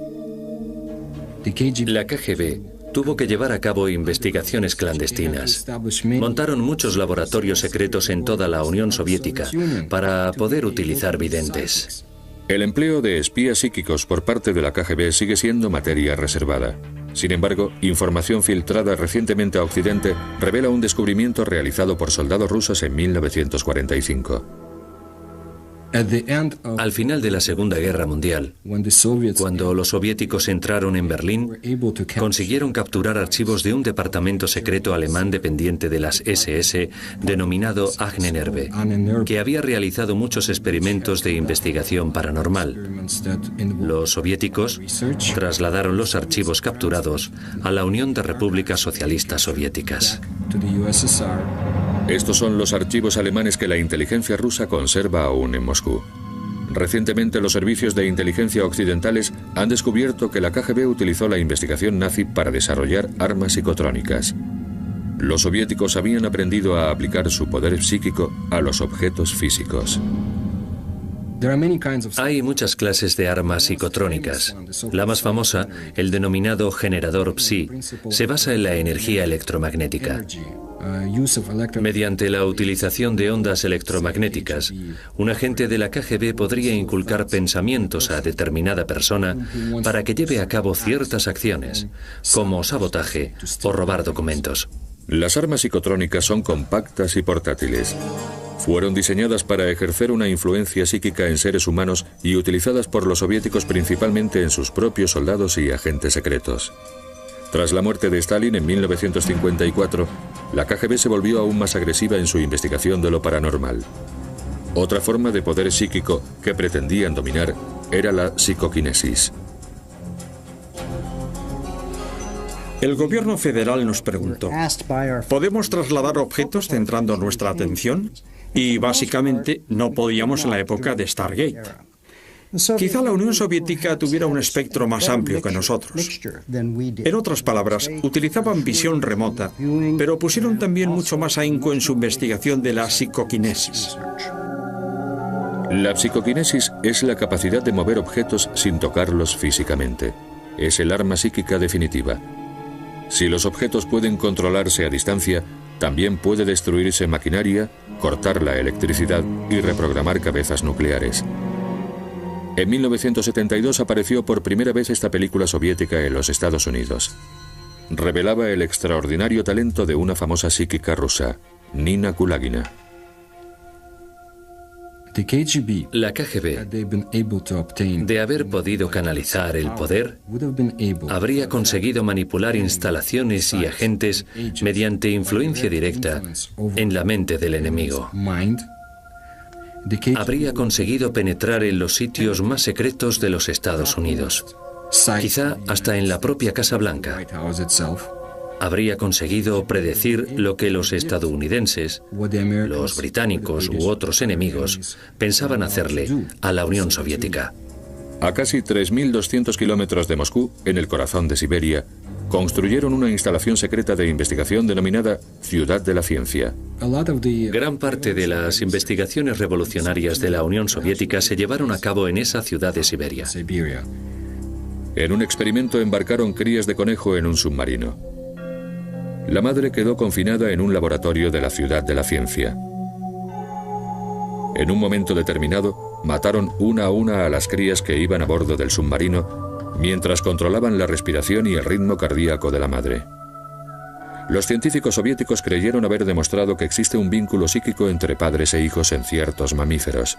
La KGB tuvo que llevar a cabo investigaciones clandestinas. Montaron muchos laboratorios secretos en toda la Unión Soviética para poder utilizar videntes. El empleo de espías psíquicos por parte de la KGB sigue siendo materia reservada. Sin embargo, información filtrada recientemente a Occidente revela un descubrimiento realizado por soldados rusos en 1945. Al final de la Segunda Guerra Mundial, cuando los soviéticos entraron en Berlín, consiguieron capturar archivos de un departamento secreto alemán dependiente de las SS, denominado Ahnenerbe, que había realizado muchos experimentos de investigación paranormal. Los soviéticos trasladaron los archivos capturados a la Unión de Repúblicas Socialistas Soviéticas. Estos son los archivos alemanes que la inteligencia rusa conserva aún en Moscú. Recientemente, los servicios de inteligencia occidentales han descubierto que la KGB utilizó la investigación nazi para desarrollar armas psicotrónicas. Los soviéticos habían aprendido a aplicar su poder psíquico a los objetos físicos. Hay muchas clases de armas psicotrónicas. La más famosa, el denominado generador psi, se basa en la energía electromagnética. Mediante la utilización de ondas electromagnéticas, un agente de la KGB podría inculcar pensamientos a determinada persona para que lleve a cabo ciertas acciones, como sabotaje o robar documentos. Las armas psicotrónicas son compactas y portátiles. Fueron diseñadas para ejercer una influencia psíquica en seres humanos y utilizadas por los soviéticos principalmente en sus propios soldados y agentes secretos. Tras la muerte de Stalin en 1954, la KGB se volvió aún más agresiva en su investigación de lo paranormal. Otra forma de poder psíquico que pretendían dominar era la psicoquinesis. El gobierno federal nos preguntó, ¿podemos trasladar objetos centrando nuestra atención? Y básicamente no podíamos en la época de Stargate. Quizá la Unión Soviética tuviera un espectro más amplio que nosotros. En otras palabras, utilizaban visión remota, pero pusieron también mucho más ahínco en su investigación de la psicoquinesis. La psicoquinesis es la capacidad de mover objetos sin tocarlos físicamente. Es el arma psíquica definitiva. Si los objetos pueden controlarse a distancia, también puede destruirse maquinaria, cortar la electricidad y reprogramar cabezas nucleares. En 1972 apareció por primera vez esta película soviética en los Estados Unidos. Revelaba el extraordinario talento de una famosa psíquica rusa, Nina Kulagina. La KGB, de haber podido canalizar el poder, habría conseguido manipular instalaciones y agentes mediante influencia directa en la mente del enemigo. Habría conseguido penetrar en los sitios más secretos de los Estados Unidos, quizá hasta en la propia Casa Blanca. Habría conseguido predecir lo que los estadounidenses, los británicos u otros enemigos pensaban hacerle a la Unión Soviética. A casi 3.200 kilómetros de Moscú, en el corazón de Siberia, construyeron una instalación secreta de investigación denominada Ciudad de la Ciencia. Gran parte de las investigaciones revolucionarias de la Unión Soviética se llevaron a cabo en esa ciudad de Siberia. En un experimento embarcaron crías de conejo en un submarino. La madre quedó confinada en un laboratorio de la Ciudad de la Ciencia. En un momento determinado, mataron una a una a las crías que iban a bordo del submarino mientras controlaban la respiración y el ritmo cardíaco de la madre. Los científicos soviéticos creyeron haber demostrado que existe un vínculo psíquico entre padres e hijos en ciertos mamíferos.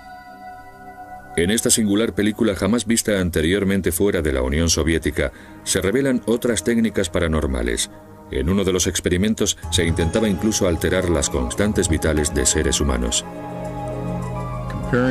En esta singular película jamás vista anteriormente fuera de la Unión Soviética, se revelan otras técnicas paranormales. En uno de los experimentos se intentaba incluso alterar las constantes vitales de seres humanos.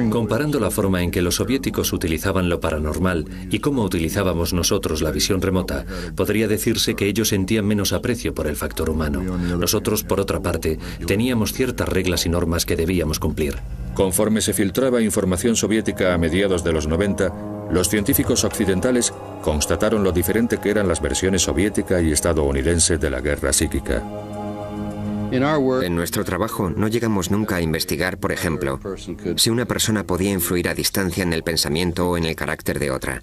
Comparando la forma en que los soviéticos utilizaban lo paranormal y cómo utilizábamos nosotros la visión remota, podría decirse que ellos sentían menos aprecio por el factor humano. Nosotros, por otra parte, teníamos ciertas reglas y normas que debíamos cumplir. Conforme se filtraba información soviética a mediados de los 90, los científicos occidentales constataron lo diferente que eran las versiones soviética y estadounidense de la guerra psíquica. En nuestro trabajo no llegamos nunca a investigar, por ejemplo, si una persona podía influir a distancia en el pensamiento o en el carácter de otra.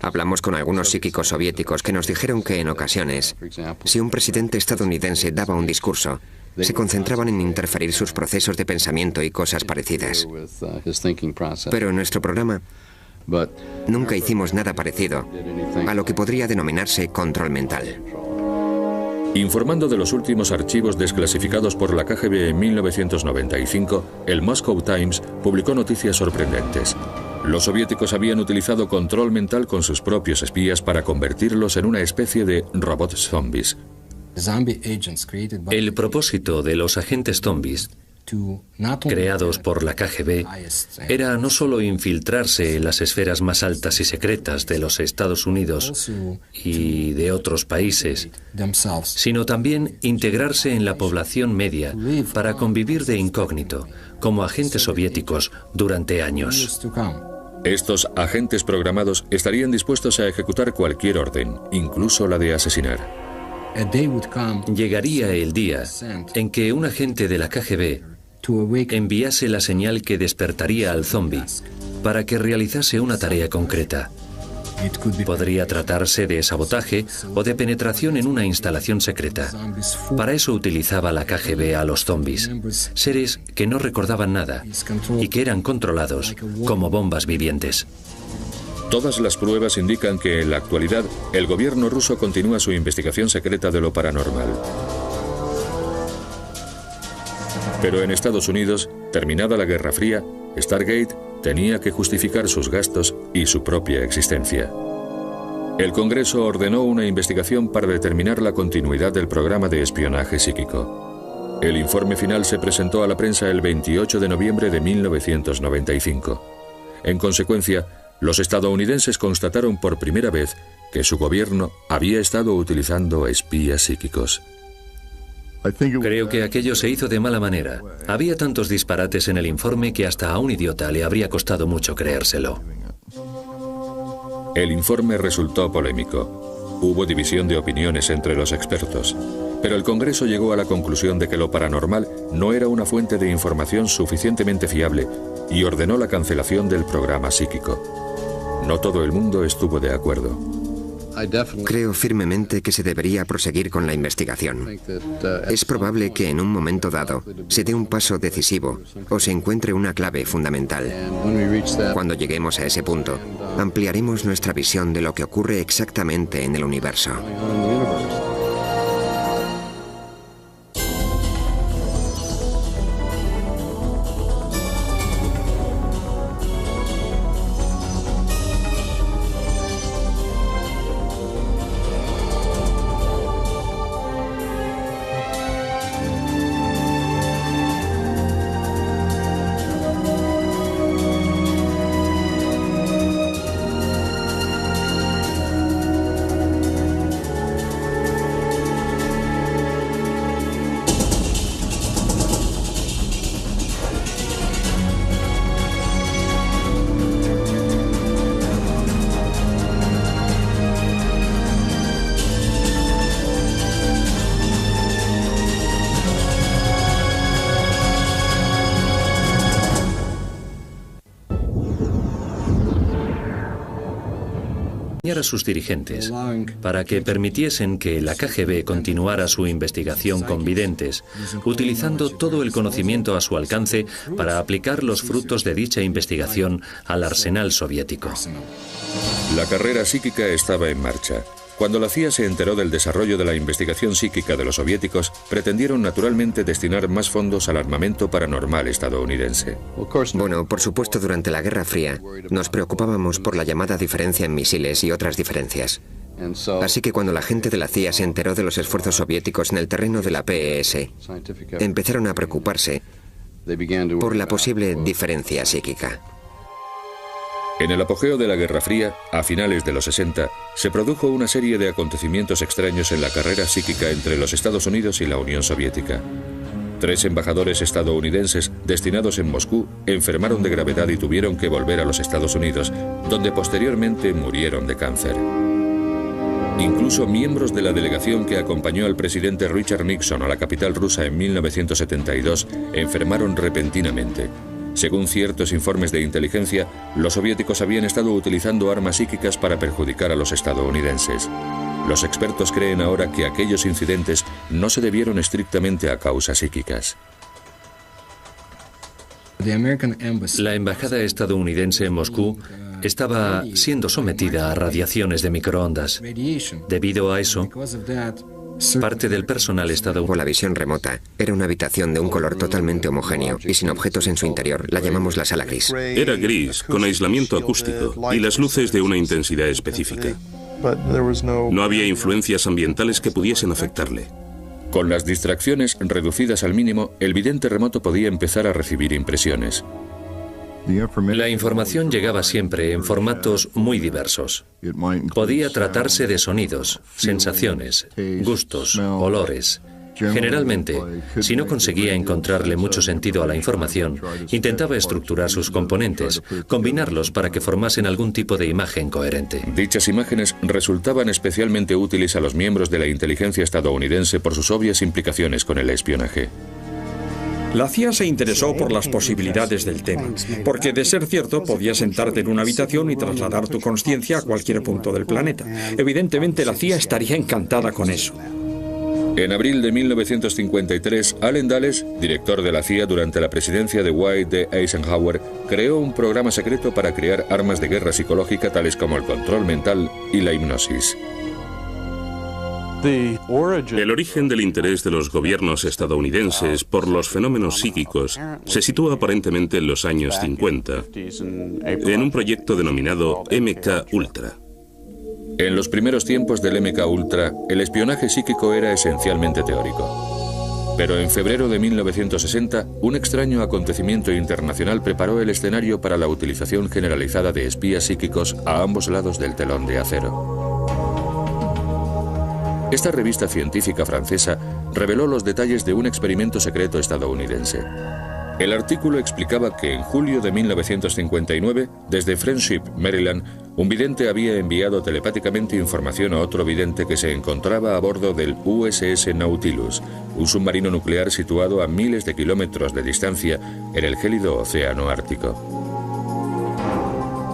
Hablamos con algunos psíquicos soviéticos que nos dijeron que en ocasiones, si un presidente estadounidense daba un discurso, se concentraban en interferir sus procesos de pensamiento y cosas parecidas. Pero en nuestro programa nunca hicimos nada parecido a lo que podría denominarse control mental. Informando de los últimos archivos desclasificados por la KGB en 1995, el Moscow Times publicó noticias sorprendentes. Los soviéticos habían utilizado control mental con sus propios espías para convertirlos en una especie de robots zombies. El propósito de los agentes zombies, creados por la KGB, era no solo infiltrarse en las esferas más altas y secretas de los Estados Unidos y de otros países, sino también integrarse en la población media para convivir de incógnito, como agentes soviéticos, durante años. Estos agentes programados estarían dispuestos a ejecutar cualquier orden, incluso la de asesinar. Llegaría el día en que un agente de la KGB enviase la señal que despertaría al zombi para que realizase una tarea concreta. Podría tratarse de sabotaje o de penetración en una instalación secreta. Para eso utilizaba la KGB a los zombies, seres que no recordaban nada y que eran controlados como bombas vivientes. Todas las pruebas indican que en la actualidad el gobierno ruso continúa su investigación secreta de lo paranormal. Pero en Estados Unidos, terminada la Guerra Fría, Stargate tenía que justificar sus gastos y su propia existencia. El Congreso ordenó una investigación para determinar la continuidad del programa de espionaje psíquico. El informe final se presentó a la prensa el 28 de noviembre de 1995. En consecuencia, los estadounidenses constataron por primera vez que su gobierno había estado utilizando espías psíquicos. Creo que aquello se hizo de mala manera. Había tantos disparates en el informe que hasta a un idiota le habría costado mucho creérselo. El informe resultó polémico. Hubo división de opiniones entre los expertos. Pero el Congreso llegó a la conclusión de que lo paranormal no era una fuente de información suficientemente fiable y ordenó la cancelación del programa psíquico. No todo el mundo estuvo de acuerdo. Creo firmemente que se debería proseguir con la investigación. Es probable que en un momento dado se dé un paso decisivo o se encuentre una clave fundamental. Cuando lleguemos a ese punto, ampliaremos nuestra visión de lo que ocurre exactamente en el universo. A sus dirigentes para que permitiesen que la KGB continuara su investigación con videntes, utilizando todo el conocimiento a su alcance para aplicar los frutos de dicha investigación al arsenal soviético. La carrera psíquica estaba en marcha. Cuando la CIA se enteró del desarrollo de la investigación psíquica de los soviéticos, pretendieron naturalmente destinar más fondos al armamento paranormal estadounidense. Bueno, por supuesto, durante la Guerra Fría nos preocupábamos por la llamada diferencia en misiles y otras diferencias. Así que cuando la gente de la CIA se enteró de los esfuerzos soviéticos en el terreno de la PES, empezaron a preocuparse por la posible diferencia psíquica. En el apogeo de la Guerra Fría, a finales de los 60, se produjo una serie de acontecimientos extraños en la carrera psíquica entre los Estados Unidos y la Unión Soviética. 3 embajadores estadounidenses destinados en Moscú enfermaron de gravedad y tuvieron que volver a los Estados Unidos, donde posteriormente murieron de cáncer. Incluso miembros de la delegación que acompañó al presidente Richard Nixon a la capital rusa en 1972 enfermaron repentinamente. Según ciertos informes de inteligencia, los soviéticos habían estado utilizando armas psíquicas para perjudicar a los estadounidenses. Los expertos creen ahora que aquellos incidentes no se debieron estrictamente a causas psíquicas. La embajada estadounidense en Moscú estaba siendo sometida a radiaciones de microondas. Debido a eso, parte del personal estadounidense... Por la visión remota, era una habitación de un color totalmente homogéneo y sin objetos en su interior. La llamamos la sala gris. Era gris, con aislamiento acústico y las luces de una intensidad específica. No había influencias ambientales que pudiesen afectarle. Con las distracciones reducidas al mínimo, el vidente remoto podía empezar a recibir impresiones. La información llegaba siempre en formatos muy diversos. Podía tratarse de sonidos, sensaciones, gustos, olores. Generalmente, si no conseguía encontrarle mucho sentido a la información, intentaba estructurar sus componentes, combinarlos para que formasen algún tipo de imagen coherente. Dichas imágenes resultaban especialmente útiles a los miembros de la inteligencia estadounidense por sus obvias implicaciones con el espionaje. La CIA se interesó por las posibilidades del tema, porque de ser cierto podías sentarte en una habitación y trasladar tu consciencia a cualquier punto del planeta. Evidentemente la CIA estaría encantada con eso. En abril de 1953, Allen Dulles, director de la CIA durante la presidencia de Dwight D. Eisenhower, creó un programa secreto para crear armas de guerra psicológica tales como el control mental y la hipnosis. El origen del interés de los gobiernos estadounidenses por los fenómenos psíquicos se sitúa aparentemente en los años 50, en un proyecto denominado MK Ultra. En los primeros tiempos del MK Ultra, el espionaje psíquico era esencialmente teórico. Pero en febrero de 1960, un extraño acontecimiento internacional preparó el escenario para la utilización generalizada de espías psíquicos a ambos lados del telón de acero. Esta revista científica francesa reveló los detalles de un experimento secreto estadounidense. El artículo explicaba que en julio de 1959, desde Friendship, Maryland, un vidente había enviado telepáticamente información a otro vidente que se encontraba a bordo del USS Nautilus, un submarino nuclear situado a miles de kilómetros de distancia en el gélido océano Ártico.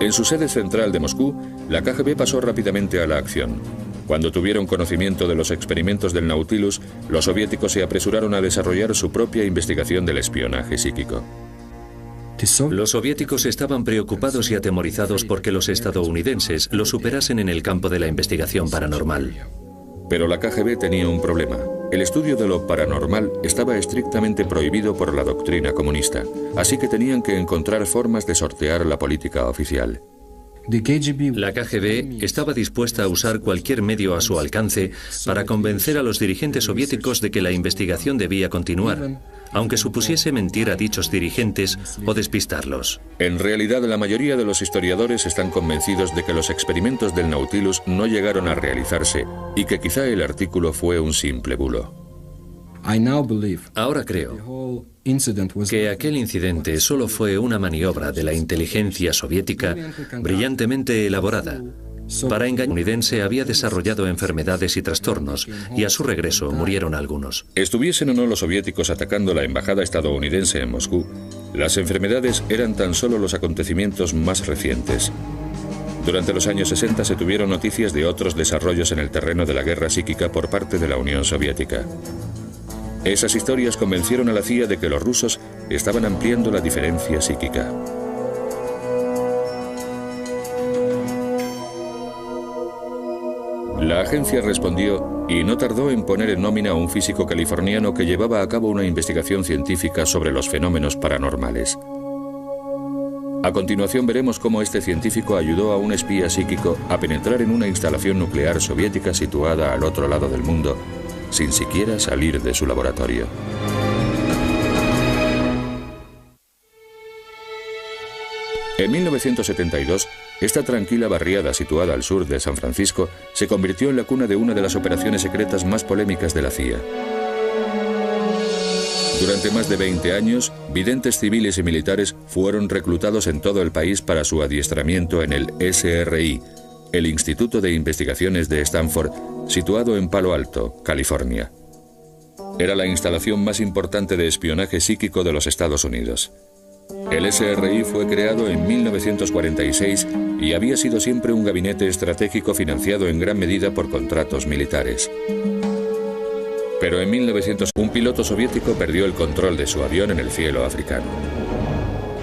En su sede central de Moscú, la KGB pasó rápidamente a la acción. Cuando tuvieron conocimiento de los experimentos del Nautilus, los soviéticos se apresuraron a desarrollar su propia investigación del espionaje psíquico. Los soviéticos estaban preocupados y atemorizados porque los estadounidenses lo superasen en el campo de la investigación paranormal. Pero la KGB tenía un problema. El estudio de lo paranormal estaba estrictamente prohibido por la doctrina comunista, así que tenían que encontrar formas de sortear la política oficial. La KGB estaba dispuesta a usar cualquier medio a su alcance para convencer a los dirigentes soviéticos de que la investigación debía continuar, aunque supusiese mentir a dichos dirigentes o despistarlos. En realidad, la mayoría de los historiadores están convencidos de que los experimentos del Nautilus no llegaron a realizarse y que quizá el artículo fue un simple bulo. Ahora creo que aquel incidente solo fue una maniobra de la inteligencia soviética brillantemente elaborada. Para engañar, el estadounidense había desarrollado enfermedades y trastornos, y a su regreso murieron algunos. Estuviesen o no los soviéticos atacando la embajada estadounidense en Moscú, las enfermedades eran tan solo los acontecimientos más recientes. Durante los años 60 se tuvieron noticias de otros desarrollos en el terreno de la guerra psíquica por parte de la Unión Soviética. Esas historias convencieron a la CIA de que los rusos estaban ampliando la diferencia psíquica. La agencia respondió y no tardó en poner en nómina a un físico californiano que llevaba a cabo una investigación científica sobre los fenómenos paranormales. A continuación veremos cómo este científico ayudó a un espía psíquico a penetrar en una instalación nuclear soviética situada al otro lado del mundo, sin siquiera salir de su laboratorio. En 1972, esta tranquila barriada situada al sur de San Francisco se convirtió en la cuna de una de las operaciones secretas más polémicas de la CIA. Durante más de 20 años, videntes civiles y militares fueron reclutados en todo el país para su adiestramiento en el SRI, el Instituto de Investigaciones de Stanford, situado en Palo Alto, California. Era la instalación más importante de espionaje psíquico de los Estados Unidos. El SRI fue creado en 1946 y había sido siempre un gabinete estratégico financiado en gran medida por contratos militares. Pero en 1900, un piloto soviético perdió el control de su avión en el cielo africano.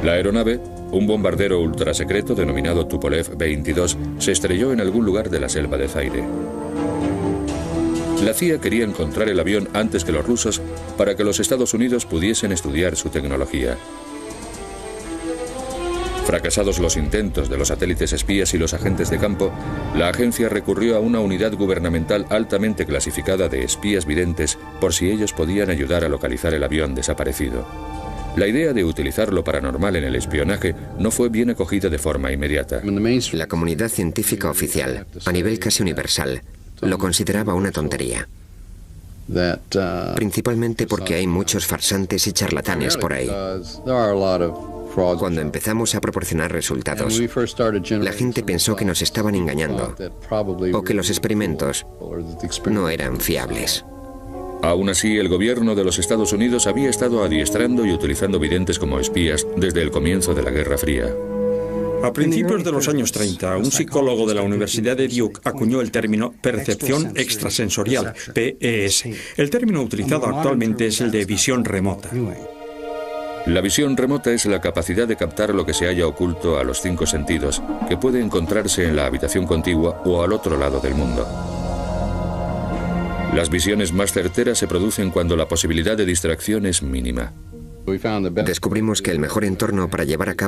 La aeronave, un bombardero ultrasecreto denominado Tupolev 22, se estrelló en algún lugar de la selva de Zaire. La CIA quería encontrar el avión antes que los rusos para que los Estados Unidos pudiesen estudiar su tecnología. Fracasados los intentos de los satélites espías y los agentes de campo, la agencia recurrió a una unidad gubernamental altamente clasificada de espías videntes por si ellos podían ayudar a localizar el avión desaparecido. La idea de utilizar lo paranormal en el espionaje no fue bien acogida de forma inmediata. La comunidad científica oficial, a nivel casi universal, lo consideraba una tontería. Principalmente porque hay muchos farsantes y charlatanes por ahí. Cuando empezamos a proporcionar resultados, la gente pensó que nos estaban engañando o que los experimentos no eran fiables. Aún así, el gobierno de los Estados Unidos había estado adiestrando y utilizando videntes como espías desde el comienzo de la Guerra Fría. A principios de los años 30, un psicólogo de la Universidad de Duke acuñó el término percepción extrasensorial, PES. El término utilizado actualmente es el de visión remota. La visión remota es la capacidad de captar lo que se halla oculto a los 5 sentidos, que puede encontrarse en la habitación contigua o al otro lado del mundo. Las visiones más certeras se producen cuando la posibilidad de distracción es mínima. Descubrimos que el mejor entorno para llevar a cabo